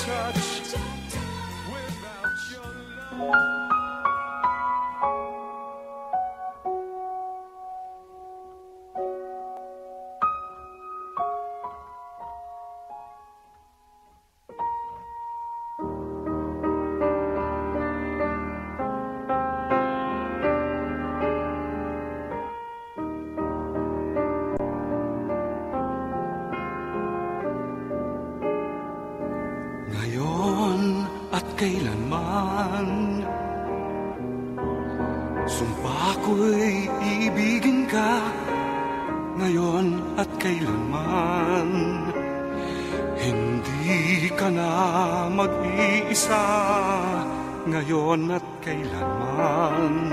touch without your love. Kailanman sumpa ko'y ibigin ka ngayon at kailanman. Hindi ka na mag-iisa ngayon at kailanman.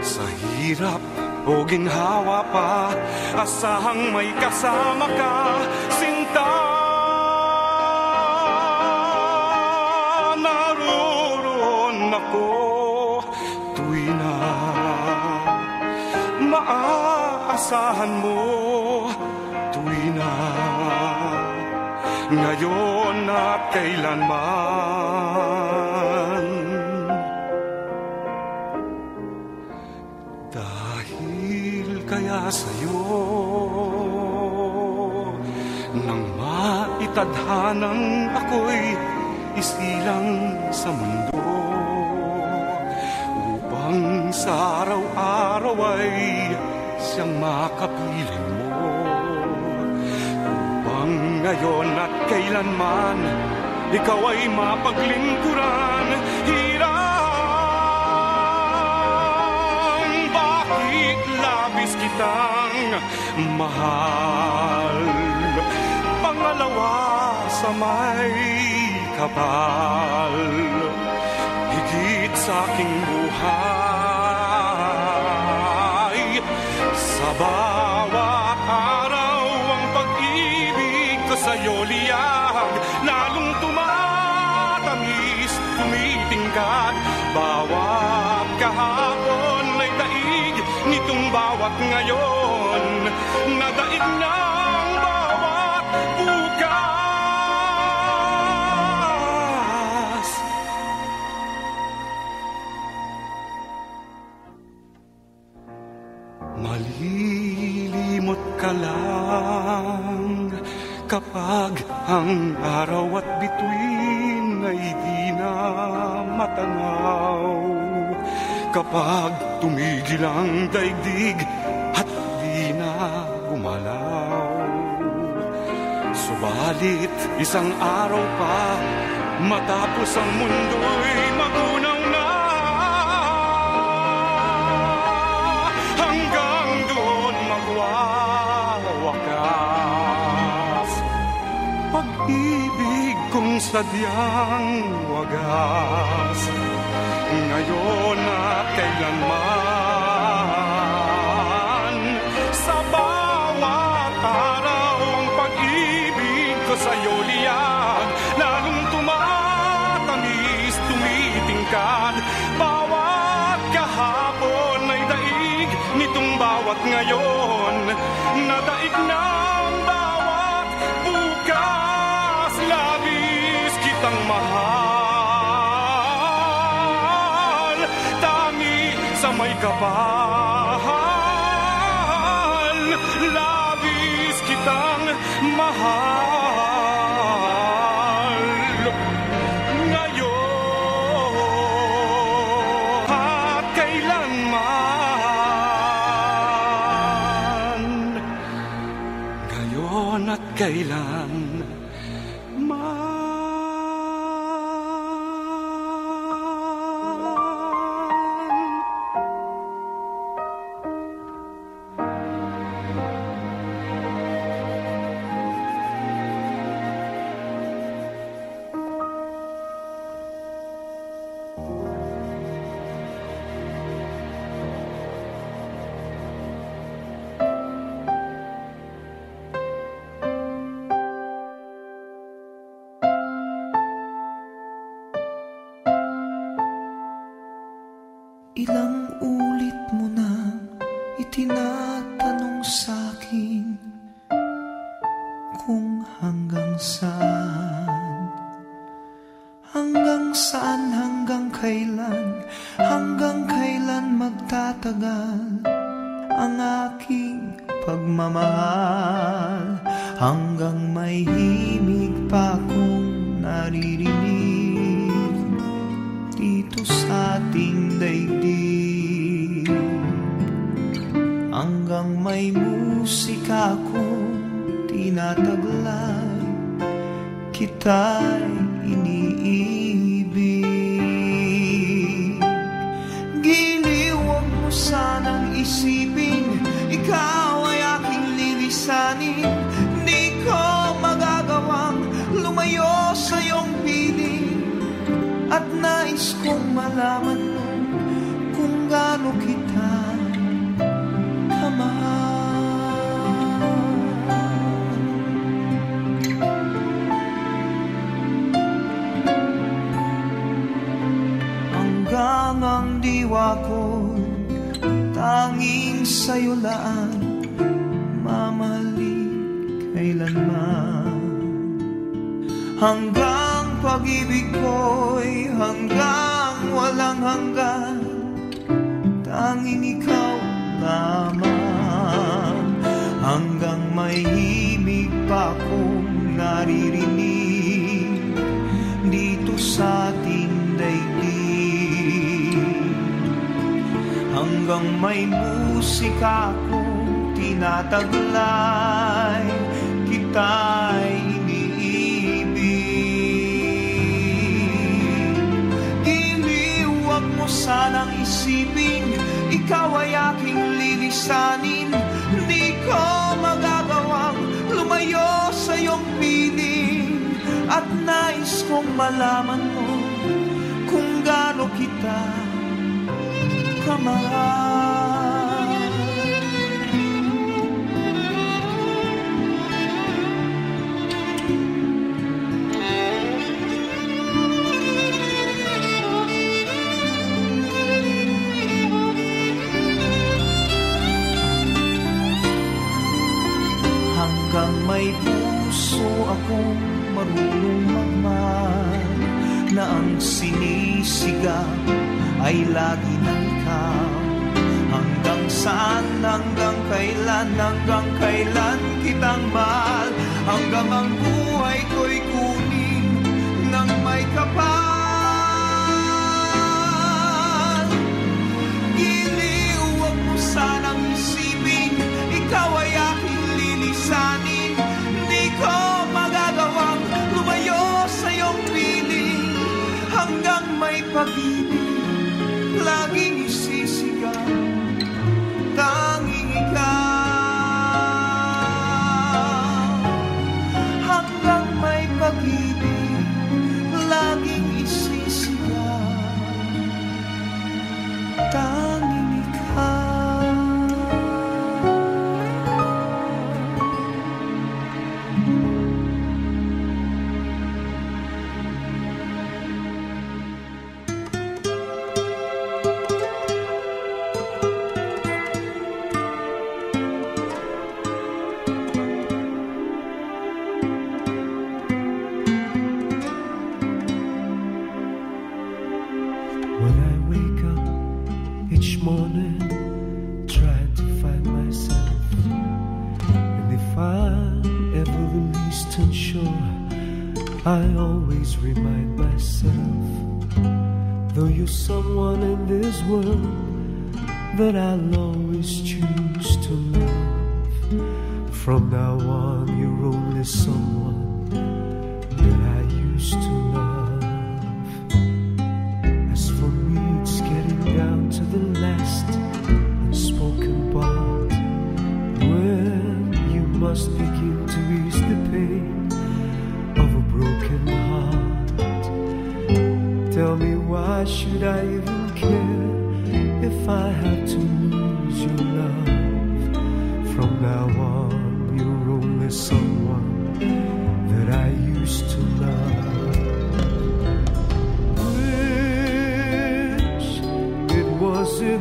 Sa hirap o ginhawa pa, asahang may kasama ka, sinta. Tuwi na maaasahan mo, tuwi na ngayon at kailanman. Dahil kaya sa'yo nang maitadhanang ako'y isilang sa mundo, sa araw-araw ay siyang makapiling mo, upang ngayon at kailanman ikaw ay mapaglingkuran. Hirang bakit labis kitang mahal, pangalawa sa may kapal, higit sa aking buhay. Sa bawat araw ang pag-ibig ko sa'yo liyag, lalong tumatamis, tumitingkat. Bawat kahapon ay daig nitong bawat ngayon, nadaig ng bawat bukas. Malilimot ka lang kapag ang araw at bituin ay di na matanaw, kapag tumigil ang daigdig at di na gumalaw. Subalit isang araw pa matapos ang mundo'y magunaw na, pag-ibig kong sadyang wagas, ngayon at kailanman. Sa bawat araw ang pag-ibig ko sa'yo liyag, lalong tumatamis, tumitingkad. Bawat kahapon ay daig nitong bawat ngayon, nadaig ng bawat bukas. Labis kitang mahal, tangi sa may kapal. Labis kitang mahal ngayon at kailanman, ngayon at kailanman. Ilang ulit mo nang itinatanong sa'kin kung hanggang saan saan, hanggang kailan magtatagal ang aking pagmamahal, hanggang may himig pa akong naririnig dito sa ating daigdig, hanggang may musika akong tinataglay, kita'y iniibig. Giliw, huwag mo sanang isipin, ikaw ay aking lilisanin. Di ko magagawang lumayo sa iyong piling, at nais kong malaman mo kung gaano kita kamahal. Hanggang ang diwa ko tanging sa'yo laan, mamahalin kailanman. Hanggang pag-ibig ko'y hanggang walang hanggan, tanging ikaw lamang. Hanggang may himig pa akong naririnig dito sa ating daigdig, hanggang may musika akong tinataglay, kita'y iniibig. Giliw, huwag mo sanang isipin, ikaw ay aking lilisanin. Di ko magagawang lumayo sa iyong piling, at nais kong malaman mo kung gaano kita kamahal. Hanggang may puso akong marunong magmahal, na ang sinisigaw ay lagi ng ikaw. Hanggang saan, hanggang kailan kitang mahal, hanggang ang buhay ko'y kunin ng may kapal. Giliw, huwag mo sanang isipin, ikaw ay aking lilisanin. Di ko magagawang lumayo sa iyong piling, hanggang may pag-ibig laging isisigaw, tanging ikaw. Hanggang may pag-ibig laging isisigaw, tanging ikaw. When I wake up each morning, trying to find myself, and if I'm ever the least unsure, I always remind myself, though you're someone in this world that I'll always choose to love, from now on you're only someone that I used to love. For me, it's getting down to the last unspoken part, when you must begin to ease the pain of a broken heart. Tell me, why should I even care if I have to lose your love? From now on, you're only someone that I used to love. Was it